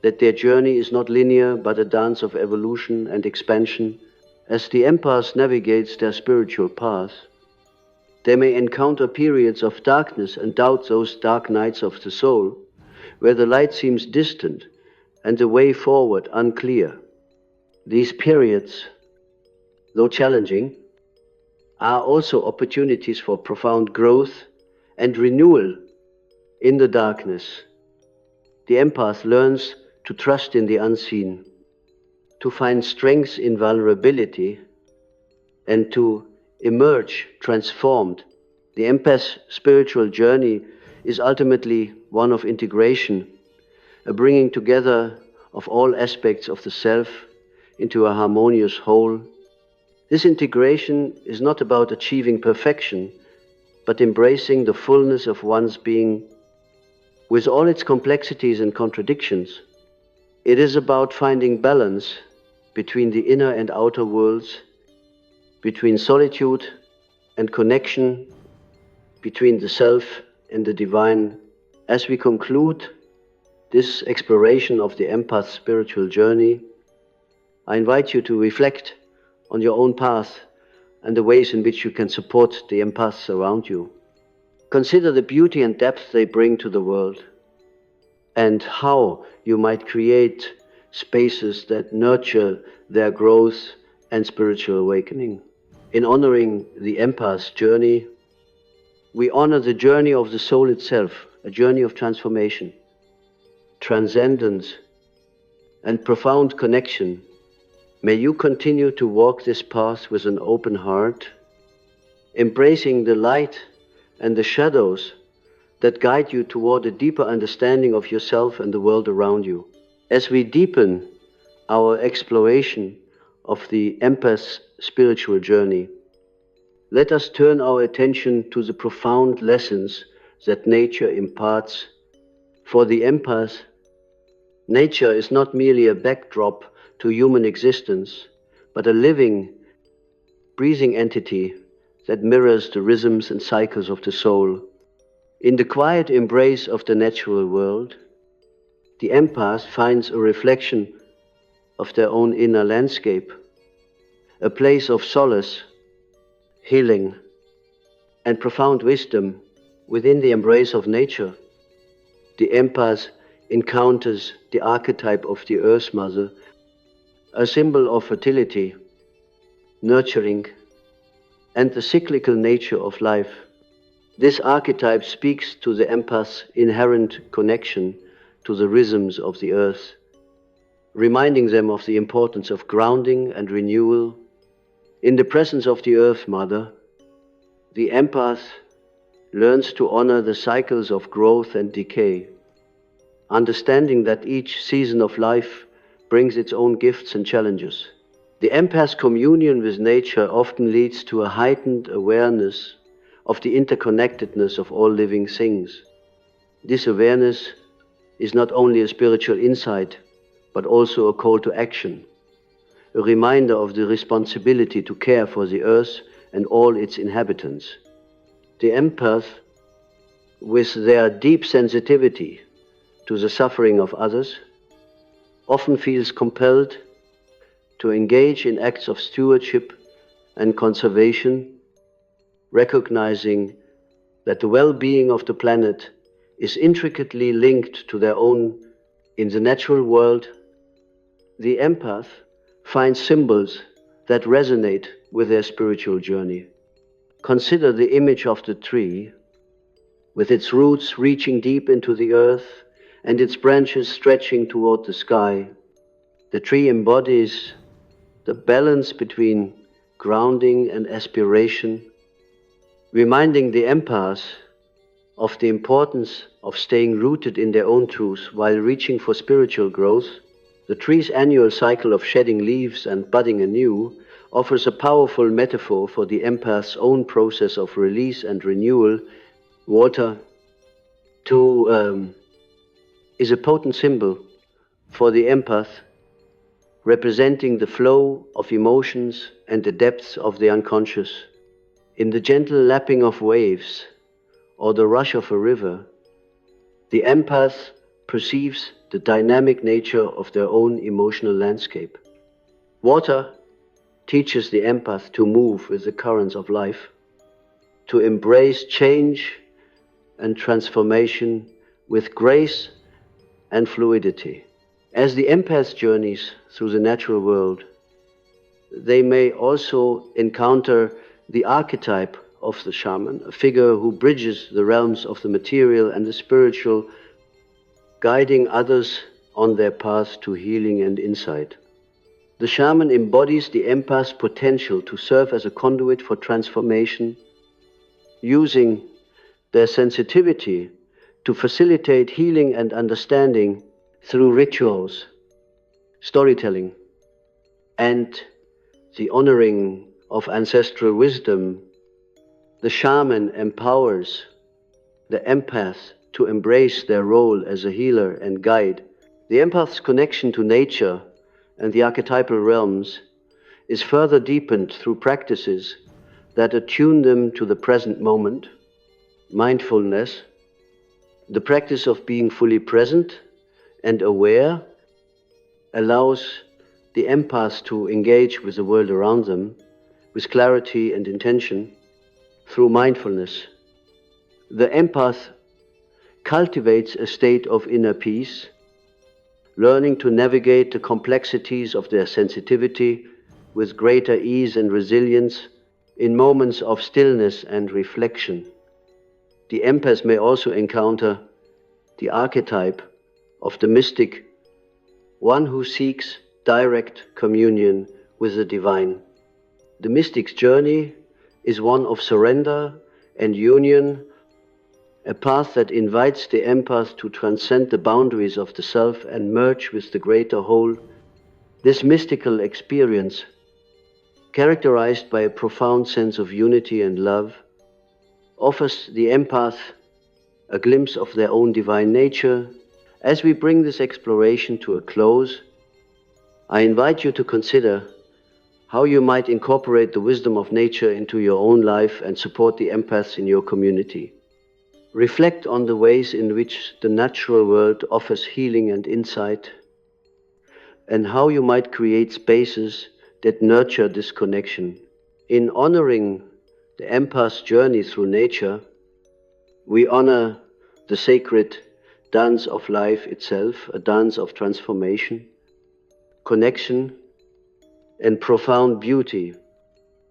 that their journey is not linear, but a dance of evolution and expansion. As the empath navigates their spiritual path, they may encounter periods of darkness and doubt those dark nights of the soul, where the light seems distant and the way forward unclear. These periods, though challenging, are also opportunities for profound growth and renewal in the darkness. The empath learns to trust in the unseen, to find strength in vulnerability, and to emerge transformed. The empath's spiritual journey is ultimately one of integration, a bringing together of all aspects of the self into a harmonious whole. This integration is not about achieving perfection, but embracing the fullness of one's being with all its complexities and contradictions. It is about finding balance between the inner and outer worlds, between solitude and connection, between the self and the divine. As we conclude this exploration of the empath's spiritual journey, I invite you to reflect on your own path and the ways in which you can support the empaths around you. Consider the beauty and depth they bring to the world, and how you might create spaces that nurture their growth and spiritual awakening. In honoring the empath's journey, we honor the journey of the soul itself, a journey of transformation, transcendence, and profound connection. May you continue to walk this path with an open heart, embracing the light and the shadows that guide you toward a deeper understanding of yourself and the world around you. As we deepen our exploration of the empath's spiritual journey, let us turn our attention to the profound lessons that nature imparts. For the empath, nature is not merely a backdrop to human existence, but a living, breathing entity that mirrors the rhythms and cycles of the soul. In the quiet embrace of the natural world, the empath finds a reflection of their own inner landscape, a place of solace, healing, and profound wisdom within the embrace of nature. The empath encounters the archetype of the Earth Mother, a symbol of fertility, nurturing, and the cyclical nature of life. This archetype speaks to the empath's inherent connection to the rhythms of the earth, reminding them of the importance of grounding and renewal. In the presence of the Earth Mother, the empath learns to honor the cycles of growth and decay, understanding that each season of life brings its own gifts and challenges. The empath's communion with nature often leads to a heightened awareness of the interconnectedness of all living things. This awareness is not only a spiritual insight, but also a call to action, a reminder of the responsibility to care for the earth and all its inhabitants. The empath, with their deep sensitivity to the suffering of others, often feels compelled to engage in acts of stewardship and conservation, recognizing that the well-being of the planet is intricately linked to their own. In the natural world, the empath finds symbols that resonate with their spiritual journey. Consider the image of the tree, with its roots reaching deep into the earth and its branches stretching toward the sky. The tree embodies the balance between grounding and aspiration, reminding the empath of the importance of staying rooted in their own truth while reaching for spiritual growth. The tree's annual cycle of shedding leaves and budding anew offers a powerful metaphor for the empath's own process of release and renewal. Water, too, is a potent symbol for the empath, representing the flow of emotions and the depths of the unconscious. In the gentle lapping of waves or the rush of a river, the empath perceives the dynamic nature of their own emotional landscape. Water teaches the empath to move with the currents of life, to embrace change and transformation with grace and fluidity. As the empath journeys through the natural world, they may also encounter the archetype of the shaman, a figure who bridges the realms of the material and the spiritual, guiding others on their path to healing and insight. The shaman embodies the empath's potential to serve as a conduit for transformation, using their sensitivity to facilitate healing and understanding through rituals, storytelling, and the honoring of ancestral wisdom. The shaman empowers the empath to embrace their role as a healer and guide. The empath's connection to nature and the archetypal realms is further deepened through practices that attune them to the present moment. Mindfulness, the practice of being fully present and aware, allows the empaths to engage with the world around them with clarity and intention through mindfulness. The empath cultivates a state of inner peace, learning to navigate the complexities of their sensitivity with greater ease and resilience in moments of stillness and reflection. The empath may also encounter the archetype of the mystic, one who seeks direct communion with the divine. The mystic's journey is one of surrender and union, a path that invites the empath to transcend the boundaries of the self and merge with the greater whole. This mystical experience, characterized by a profound sense of unity and love, offers the empath a glimpse of their own divine nature. As we bring this exploration to a close, I invite you to consider how you might incorporate the wisdom of nature into your own life and support the empaths in your community. Reflect on the ways in which the natural world offers healing and insight, and how you might create spaces that nurture this connection. In honoring the empath's journey through nature, we honor the sacred dance of life itself, a dance of transformation, connection, and profound beauty.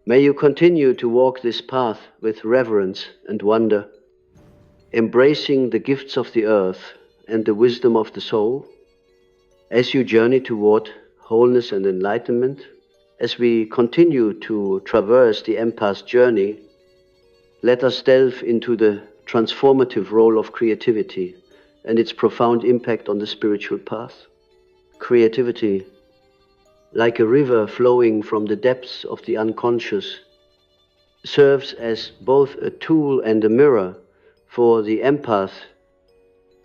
May you continue to walk this path with reverence and wonder, embracing the gifts of the earth and the wisdom of the soul as you journey toward wholeness and enlightenment. As we continue to traverse the empath's journey, let us delve into the transformative role of creativity and its profound impact on the spiritual path. Creativity, like a river flowing from the depths of the unconscious, serves as both a tool and a mirror for the empath,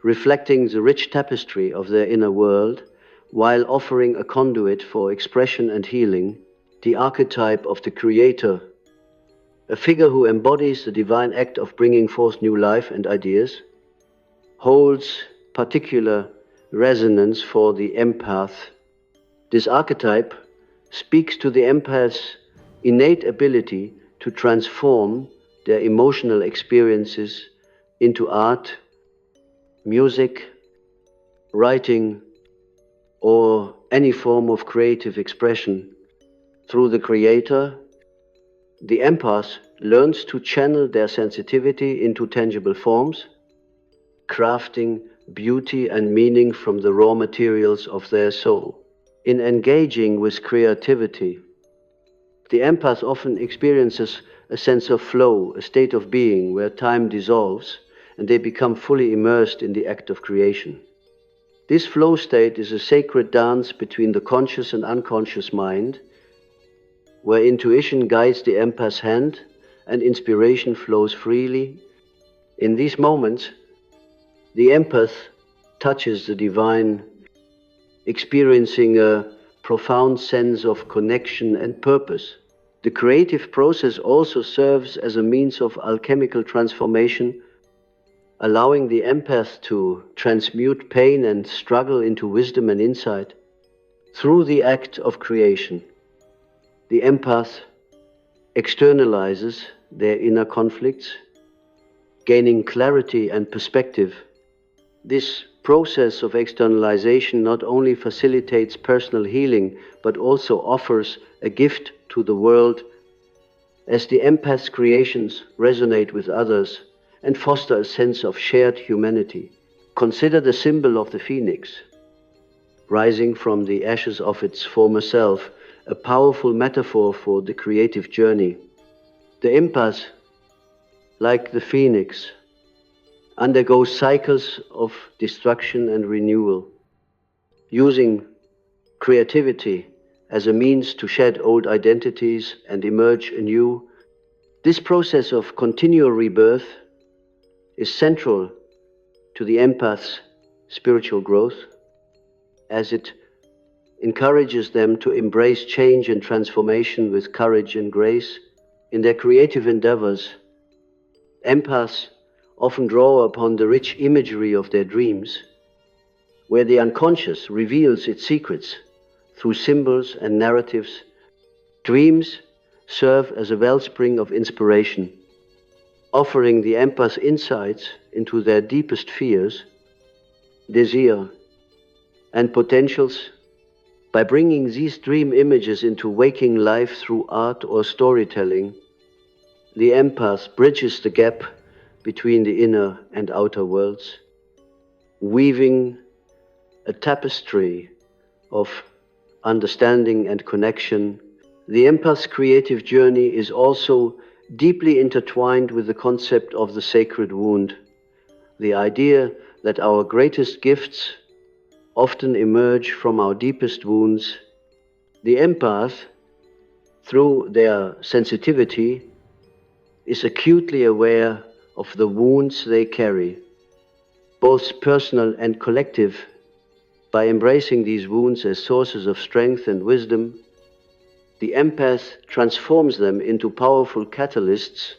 reflecting the rich tapestry of their inner world while offering a conduit for expression and healing. The archetype of the creator, a figure who embodies the divine act of bringing forth new life and ideas, holds particular resonance for the empath. This archetype speaks to the empath's innate ability to transform their emotional experiences into art, music, writing, or any form of creative expression. Through the creator, the empath learns to channel their sensitivity into tangible forms, crafting beauty and meaning from the raw materials of their soul. In engaging with creativity, the empath often experiences a sense of flow, a state of being where time dissolves and they become fully immersed in the act of creation. This flow state is a sacred dance between the conscious and unconscious mind, where intuition guides the empath's hand and inspiration flows freely. In these moments, the empath touches the divine, experiencing a profound sense of connection and purpose. The creative process also serves as a means of alchemical transformation, allowing the empath to transmute pain and struggle into wisdom and insight. Through the act of creation, the empath externalizes their inner conflicts, gaining clarity and perspective. This process of externalization not only facilitates personal healing, but also offers a gift to the world, as the empath's creations resonate with others and foster a sense of shared humanity. Consider the symbol of the phoenix, rising from the ashes of its former self, a powerful metaphor for the creative journey. The empath, like the phoenix, undergoes cycles of destruction and renewal, using creativity as a means to shed old identities and emerge anew. This process of continual rebirth is central to the empath's spiritual growth, as it encourages them to embrace change and transformation with courage and grace. In their creative endeavors, empaths often draw upon the rich imagery of their dreams, where the unconscious reveals its secrets through symbols and narratives, dreams serve as a wellspring of inspiration, offering the empath insights into their deepest fears, desire, and potentials. By bringing these dream images into waking life through art or storytelling, the empath bridges the gap between the inner and outer worlds, weaving a tapestry of understanding and connection. The empath's creative journey is also deeply intertwined with the concept of the sacred wound, the idea that our greatest gifts often emerge from our deepest wounds. The empath, through their sensitivity, is acutely aware of the wounds they carry, both personal and collective. By embracing these wounds as sources of strength and wisdom, the empath transforms them into powerful catalysts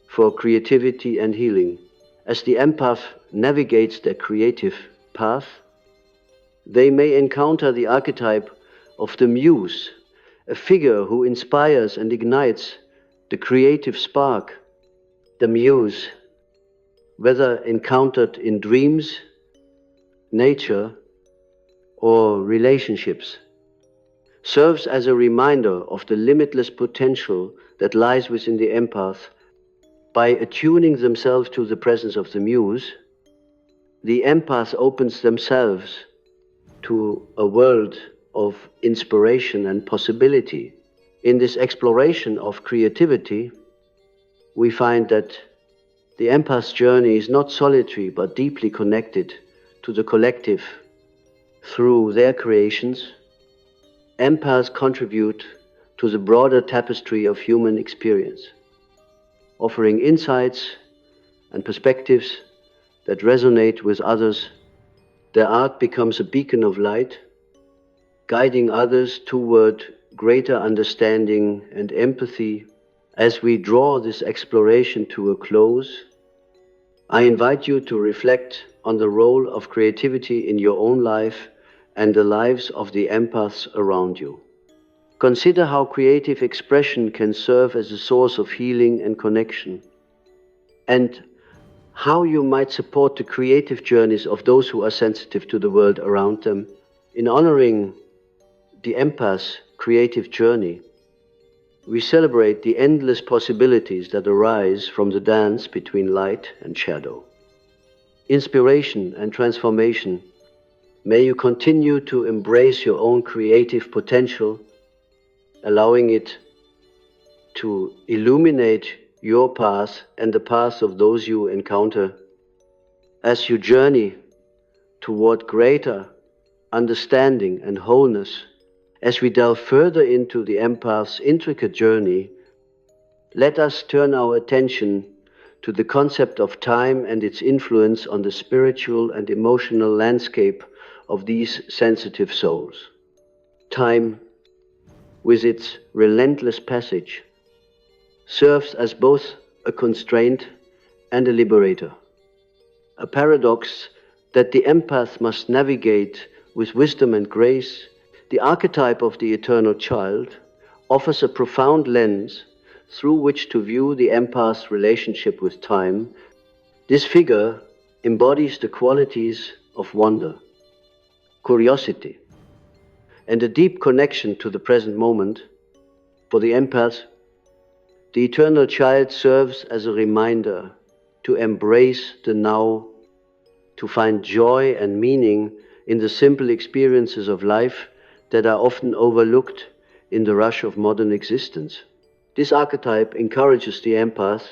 for creativity and healing. As the empath navigates their creative path, they may encounter the archetype of the muse, a figure who inspires and ignites the creative spark. The muse, whether encountered in dreams, nature, or relationships, serves as a reminder of the limitless potential that lies within the empath. By attuning themselves to the presence of the muse, the empath opens themselves to a world of inspiration and possibility. In this exploration of creativity, we find that the empath's journey is not solitary but deeply connected to the collective. Through their creations, empaths contribute to the broader tapestry of human experience, offering insights and perspectives that resonate with others. Their art becomes a beacon of light, guiding others toward greater understanding and empathy. As we draw this exploration to a close, I invite you to reflect on the role of creativity in your own life and the lives of the empaths around you. Consider how creative expression can serve as a source of healing and connection, and how you might support the creative journeys of those who are sensitive to the world around them. In honoring the empath's creative journey, we celebrate the endless possibilities that arise from the dance between light and shadow. Inspiration and transformation. May you continue to embrace your own creative potential, allowing it to illuminate your path and the path of those you encounter. As you journey toward greater understanding and wholeness, as we delve further into the empath's intricate journey, let us turn our attention to the concept of time and its influence on the spiritual and emotional landscape of these sensitive souls. Time, with its relentless passage, serves as both a constraint and a liberator, a paradox that the empath must navigate with wisdom and grace. The archetype of the eternal child offers a profound lens through which to view the empath's relationship with time. This figure embodies the qualities of wonder, curiosity, and a deep connection to the present moment. For the empath, the eternal child serves as a reminder to embrace the now, to find joy and meaning in the simple experiences of life that are often overlooked in the rush of modern existence. This archetype encourages the empath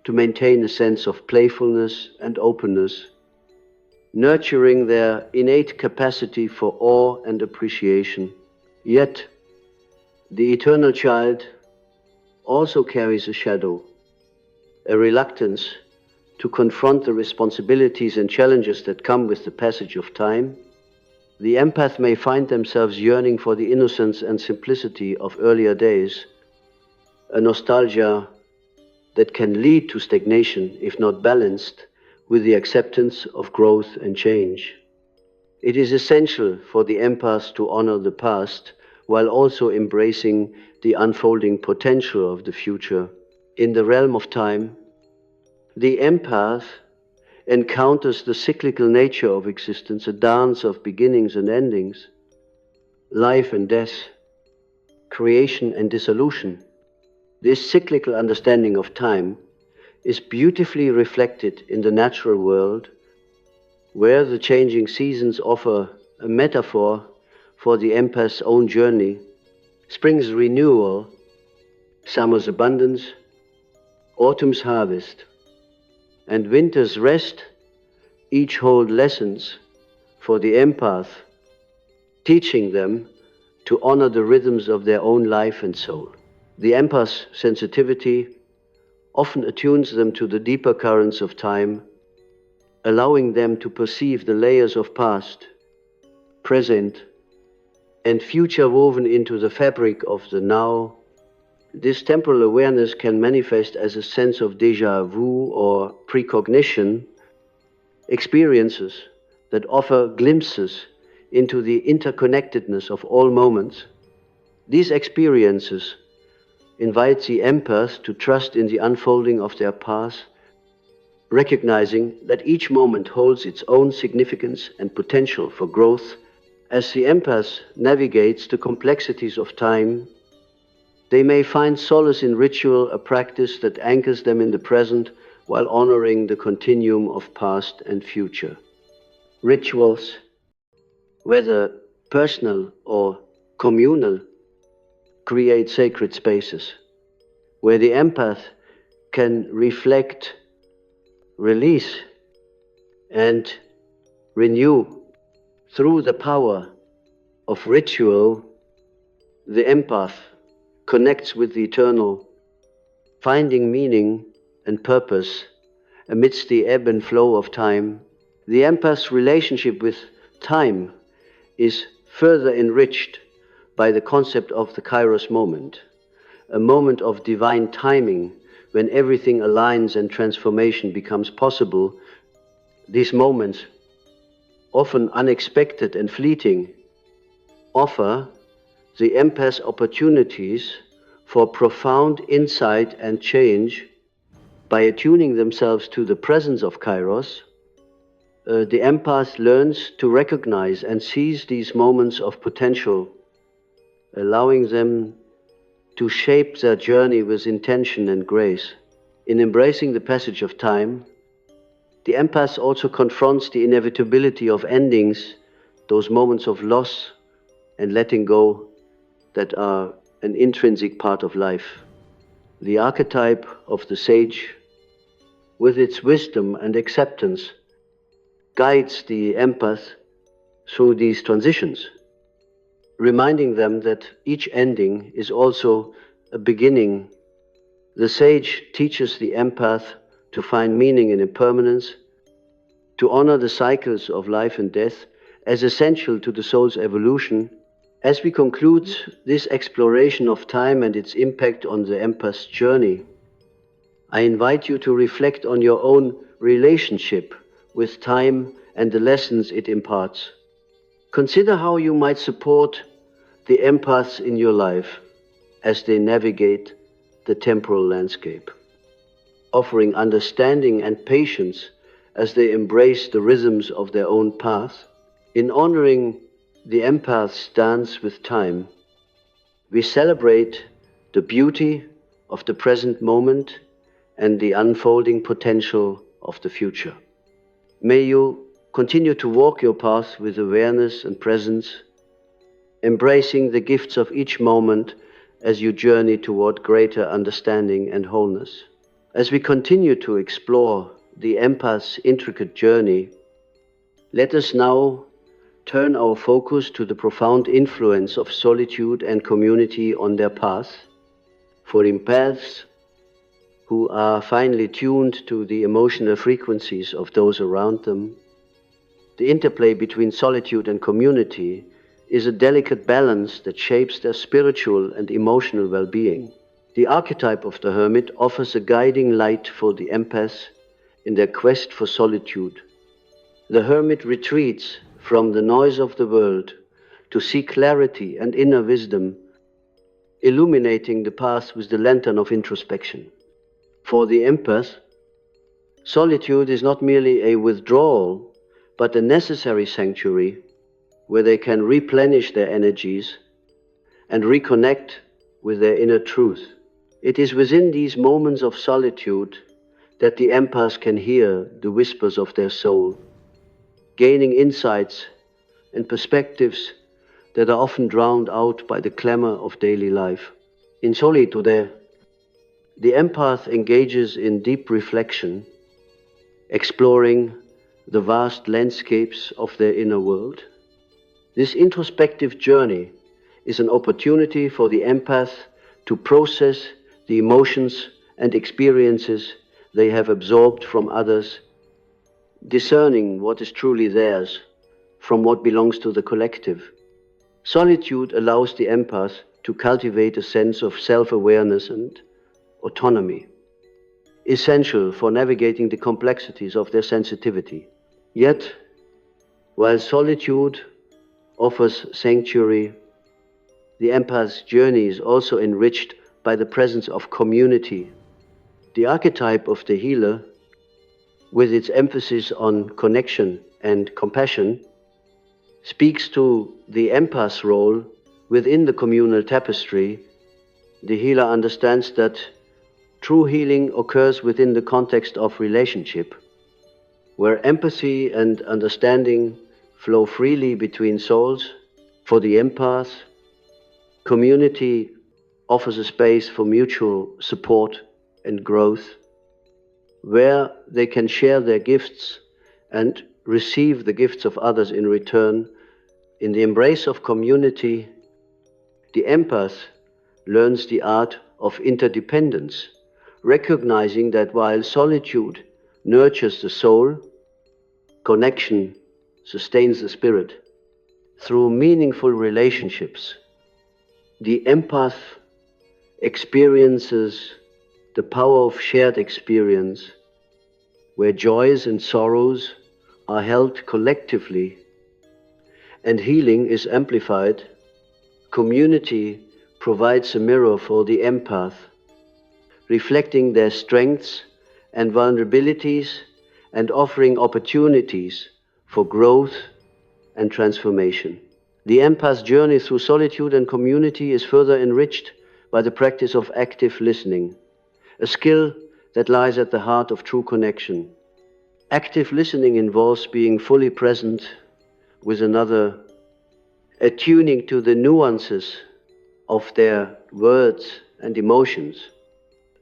to maintain a sense of playfulness and openness, nurturing their innate capacity for awe and appreciation. Yet, the eternal child also carries a shadow, a reluctance to confront the responsibilities and challenges that come with the passage of time. The empath may find themselves yearning for the innocence and simplicity of earlier days, a nostalgia that can lead to stagnation if not balanced with the acceptance of growth and change. It is essential for the empath to honor the past while also embracing the unfolding potential of the future. In the realm of time, the empath encounters the cyclical nature of existence, a dance of beginnings and endings, life and death, creation and dissolution. This cyclical understanding of time is beautifully reflected in the natural world, where the changing seasons offer a metaphor for the empath's own journey. Spring's renewal, summer's abundance, autumn's harvest, and winter's rest each hold lessons for the empath, teaching them to honor the rhythms of their own life and soul. The empath's sensitivity often attunes them to the deeper currents of time, allowing them to perceive the layers of past, present, and future woven into the fabric of the now. This temporal awareness can manifest as a sense of déjà vu or precognition, experiences that offer glimpses into the interconnectedness of all moments. These experiences invite the empath to trust in the unfolding of their path, recognizing that each moment holds its own significance and potential for growth. As the empath navigates the complexities of time, they may find solace in ritual, a practice that anchors them in the present while honoring the continuum of past and future. Rituals, whether personal or communal, create sacred spaces where the empath can reflect, release, and renew. Through the power of ritual, the empath connects with the eternal, finding meaning and purpose amidst the ebb and flow of time. The empath's relationship with time is further enriched by the concept of the Kairos moment, a moment of divine timing when everything aligns and transformation becomes possible. These moments, often unexpected and fleeting, offer the empath's opportunities for profound insight and change. By attuning themselves to the presence of Kairos, the empath learns to recognize and seize these moments of potential, allowing them to shape their journey with intention and grace. In embracing the passage of time, the empath also confronts the inevitability of endings, those moments of loss and letting go that are an intrinsic part of life. The archetype of the sage, with its wisdom and acceptance, guides the empath through these transitions, reminding them that each ending is also a beginning. The sage teaches the empath to find meaning in impermanence, to honor the cycles of life and death as essential to the soul's evolution. As we conclude this exploration of time and its impact on the empath's journey, I invite you to reflect on your own relationship with time and the lessons it imparts. Consider how you might support the empaths in your life as they navigate the temporal landscape, offering understanding and patience as they embrace the rhythms of their own path. In honoring the empath's dance with time, we celebrate the beauty of the present moment and the unfolding potential of the future. May you continue to walk your path with awareness and presence, embracing the gifts of each moment as you journey toward greater understanding and wholeness. As we continue to explore the empath's intricate journey, let us now turn our focus to the profound influence of solitude and community on their path. For empaths who are finely tuned to the emotional frequencies of those around them, the interplay between solitude and community is a delicate balance that shapes their spiritual and emotional well-being. The archetype of the hermit offers a guiding light for the empaths in their quest for solitude. The hermit retreats from the noise of the world to seek clarity and inner wisdom, illuminating the path with the lantern of introspection. For the empath, solitude is not merely a withdrawal, but a necessary sanctuary where they can replenish their energies and reconnect with their inner truth. It is within these moments of solitude that the empath can hear the whispers of their soul, gaining insights and perspectives that are often drowned out by the clamor of daily life. In solitude, the empath engages in deep reflection, exploring the vast landscapes of their inner world. This introspective journey is an opportunity for the empath to process the emotions and experiences they have absorbed from others, discerning what is truly theirs from what belongs to the collective. Solitude allows the empath to cultivate a sense of self-awareness and autonomy, essential for navigating the complexities of their sensitivity. Yet, while solitude offers sanctuary, the empath's journey is also enriched by the presence of community. The archetype of the healer, with its emphasis on connection and compassion, speaks to the empath's role within the communal tapestry. The healer understands that true healing occurs within the context of relationship, where empathy and understanding flow freely between souls. For the empath, community offers a space for mutual support and growth, where they can share their gifts and receive the gifts of others in return. In the embrace of community, the empath learns the art of interdependence, recognizing that while solitude nurtures the soul, connection sustains the spirit. Through meaningful relationships, the empath experiences the power of shared experience, where joys and sorrows are held collectively and healing is amplified. Community provides a mirror for the empath, reflecting their strengths and vulnerabilities and offering opportunities for growth and transformation. The empath's journey through solitude and community is further enriched by the practice of active listening, a skill that lies at the heart of true connection. Active listening involves being fully present with another, attuning to the nuances of their words and emotions.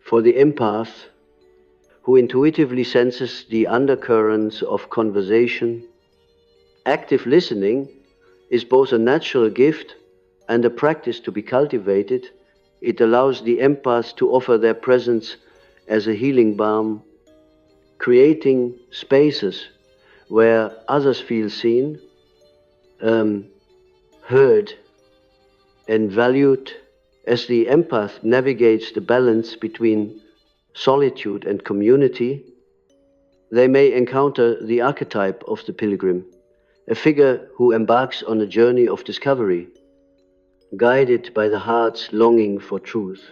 For the empath, who intuitively senses the undercurrents of conversation, active listening is both a natural gift and a practice to be cultivated. It allows the empath to offer their presence as a healing balm, creating spaces where others feel seen, heard, and valued. As the empath navigates the balance between solitude and community, they may encounter the archetype of the pilgrim, a figure who embarks on a journey of discovery, guided by the heart's longing for truth.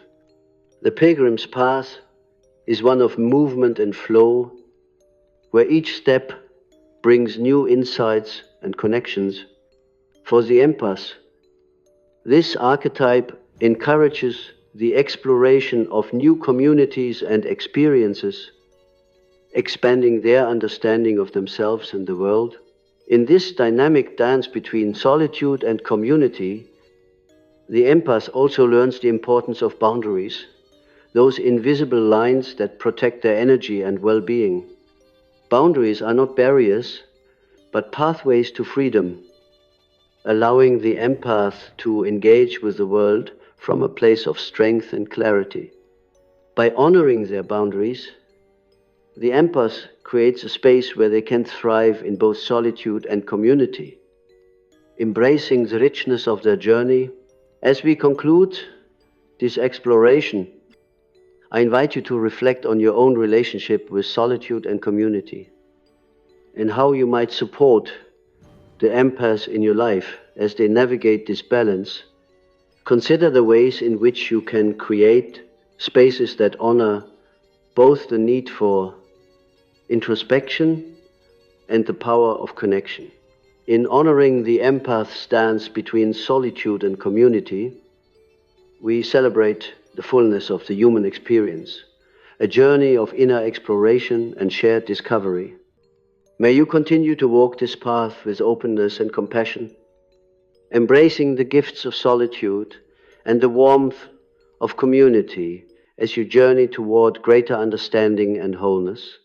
The pilgrim's path is one of movement and flow, where each step brings new insights and connections. For the empath, this archetype encourages the exploration of new communities and experiences, expanding their understanding of themselves and the world. In this dynamic dance between solitude and community, the empath also learns the importance of boundaries, those invisible lines that protect their energy and well-being. Boundaries are not barriers, but pathways to freedom, allowing the empath to engage with the world from a place of strength and clarity. By honoring their boundaries, the empath creates a space where they can thrive in both solitude and community, embracing the richness of their journey. As we conclude this exploration, I invite you to reflect on your own relationship with solitude and community, and how you might support the empaths in your life as they navigate this balance, consider the ways in which you can create spaces that honor both the need for introspection and the power of connection. In honoring the empath stance between solitude and community, we celebrate the fullness of the human experience, a journey of inner exploration and shared discovery. May you continue to walk this path with openness and compassion, embracing the gifts of solitude and the warmth of community as you journey toward greater understanding and wholeness.